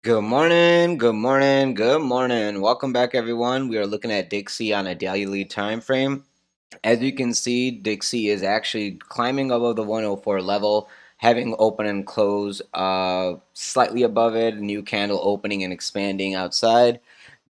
Good morning, good morning, good morning. Welcome back, everyone. We are looking at Dixie on a daily time frame. As you can see, Dixie is actually climbing above the 104 level, having open and close slightly above it, a new candle opening and expanding outside.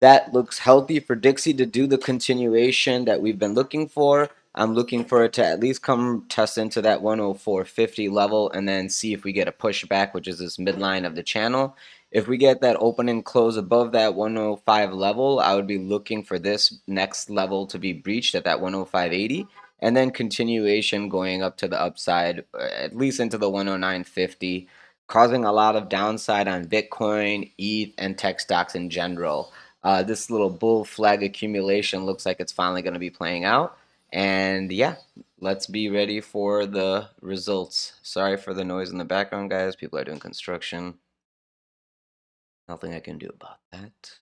That looks healthy for Dixie to do the continuation that we've been looking for. I'm looking for it to at least come test into that 104.50 level and then see if we get a pushback, which is this midline of the channel. If we get that open and close above that 105 level, I would be looking for this next level to be breached at that 105.80 and then continuation going up to the upside, at least into the 109.50, causing a lot of downside on Bitcoin, ETH, and tech stocks in general. This little bull flag accumulation looks like it's finally going to be playing out. And yeah, let's be ready for the results. Sorry for the noise in the background, guys. People are doing construction. Nothing I can do about that.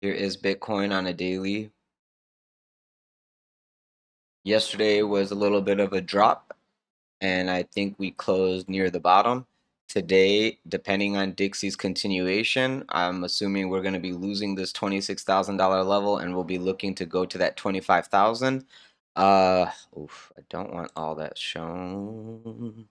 Here is Bitcoin on a daily. Yesterday was a little bit of a drop, and I think we closed near the bottom. Today, depending on Dixie's continuation, I'm assuming we're going to be losing this $26,000 level, and we'll be looking to go to that 25,000. I don't want all that shown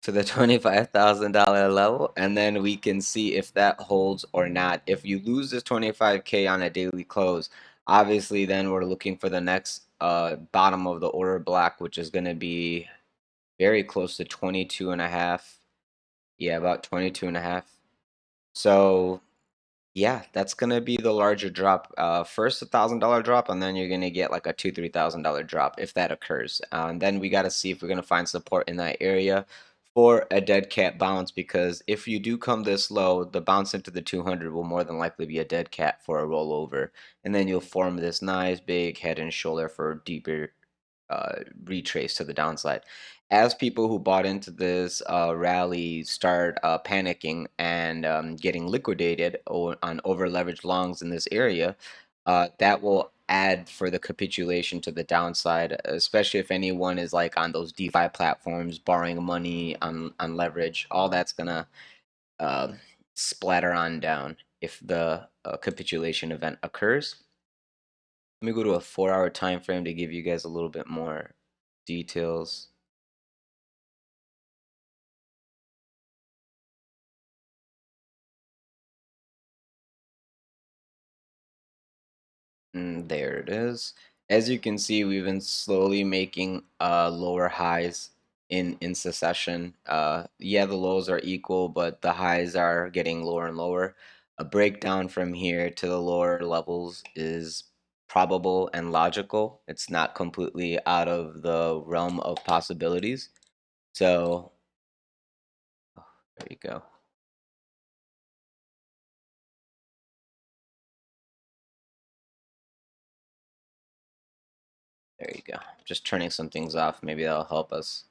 to the $25,000 level, and then we can see if that holds or not. If you lose this 25K on a daily close, obviously then we're looking for the next bottom of the order block, which is going to be very close to 22 and a half. Yeah, about 22 and a half. So yeah, that's gonna be the larger drop. First $1,000 drop, and then you're gonna get like a $2,000-3,000 drop if that occurs. And then we gotta see if we're gonna find support in that area for a dead cat bounce, because if you do come this low, the bounce into the 200 will more than likely be a dead cat for a rollover, and then you'll form this nice big head and shoulder for deeper retrace to the downside. As people who bought into this rally start panicking and getting liquidated on over leveraged longs in this area, that will add for the capitulation to the downside, especially if anyone is like on those DeFi platforms borrowing money on leverage. All that's gonna uh, splatter on down if the capitulation event occurs. Let me go to a 4-hour time frame to give you guys a little bit more details. There it is. As you can see, we've been slowly making lower highs in succession. Yeah, the lows are equal, but the highs are getting lower and lower. A breakdown from here to the lower levels is probable and logical. It's not completely out of the realm of possibilities. So, there you go. There you go. Just turning some things off. Maybe that'll help us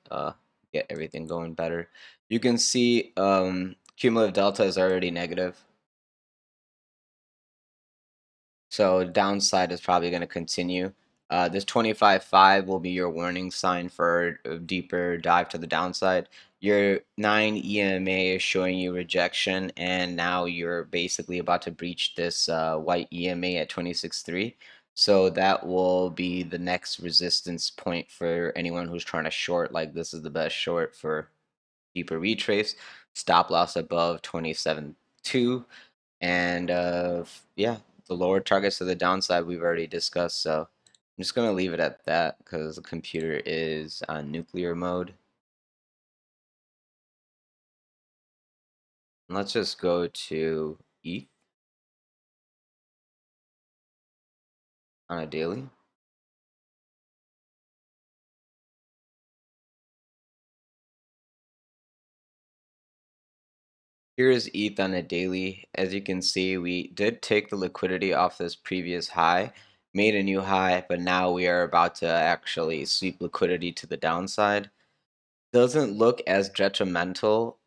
get everything going better. You can see cumulative delta is already negative. So downside is probably going to continue. This 25.5 will be your warning sign for a deeper dive to the downside. Your 9 EMA is showing you rejection, and now you're basically about to breach this white EMA at 26.3. So that will be the next resistance point for anyone who's trying to short. Like, this is the best short for deeper retrace. Stop loss above 27.2. And yeah, the lower targets to the downside we've already discussed. So I'm just going to leave it at that because the computer is on nuclear mode. And let's just go to ETH on a daily. Here is ETH on a daily. As you can see, we did take the liquidity off this previous high, made a new high, but now we are about to actually sweep liquidity to the downside. Doesn't look as detrimental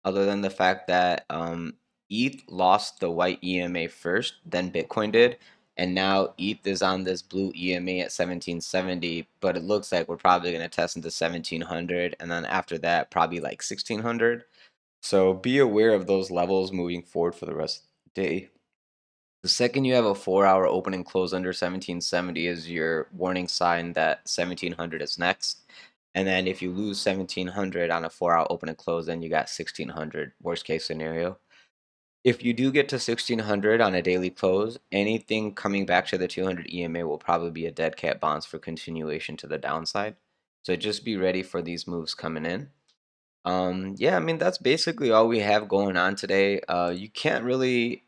other than the fact that ETH lost the white EMA first, then Bitcoin did, and now ETH is on this blue EMA at 1770, but it looks like we're probably going to test into 1700, and then after that, probably like 1600. So be aware of those levels moving forward for the rest of the day. The second you have a 4 hour open and close under 1770 is your warning sign that 1700 is next. And then if you lose 1700 on a 4 hour open and close, then you got 1600, worst case scenario. If you do get to 1600 on a daily close, anything coming back to the 200 EMA will probably be a dead cat bounce for continuation to the downside. So just be ready for these moves coming in. Yeah, I mean, that's basically all we have going on today. You can't really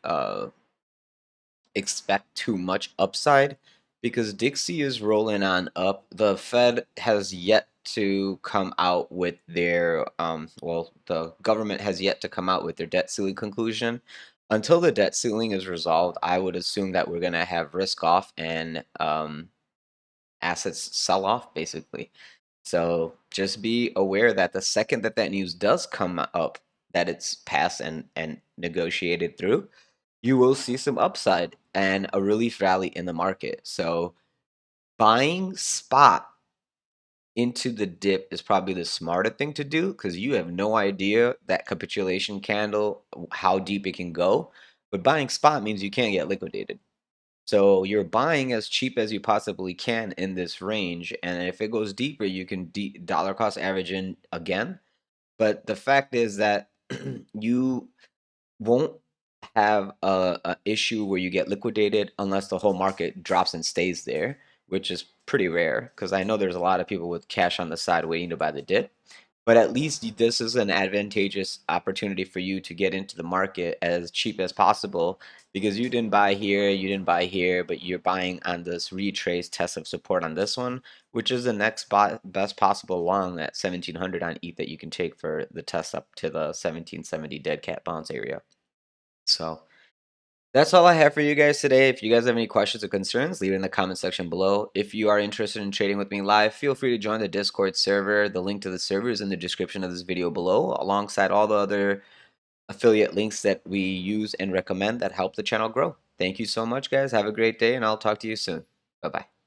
expect too much upside because Dixie is rolling on up. The Fed has yet to come out with their, well, the government has yet to come out with their debt ceiling conclusion. Until the debt ceiling is resolved, I would assume that we're going to have risk off and assets sell off, basically. So just be aware that the second that that news does come up, that it's passed and negotiated through, you will see some upside and a relief rally in the market. So buying spot into the dip is probably the smarter thing to do because you have no idea that capitulation candle, how deep it can go. But buying spot means you can't get liquidated. So you're buying as cheap as you possibly can in this range, and if it goes deeper, you can dollar cost average in again. But the fact is that you won't have a issue where you get liquidated unless the whole market drops and stays there, which is pretty rare because I know there's a lot of people with cash on the side waiting to buy the dip. But at least this is an advantageous opportunity for you to get into the market as cheap as possible because you didn't buy here, you didn't buy here, but you're buying on this retrace test of support on this one, which is the next best possible long at 1700 on ETH that you can take for the test up to the 1770 dead cat bounce area. So that's all I have for you guys today. If you guys have any questions or concerns, leave it in the comment section below. If you are interested in trading with me live, feel free to join the Discord server. The link to the server is in the description of this video below, alongside all the other affiliate links that we use and recommend that help the channel grow. Thank you so much, guys. Have a great day, and I'll talk to you soon. Bye-bye.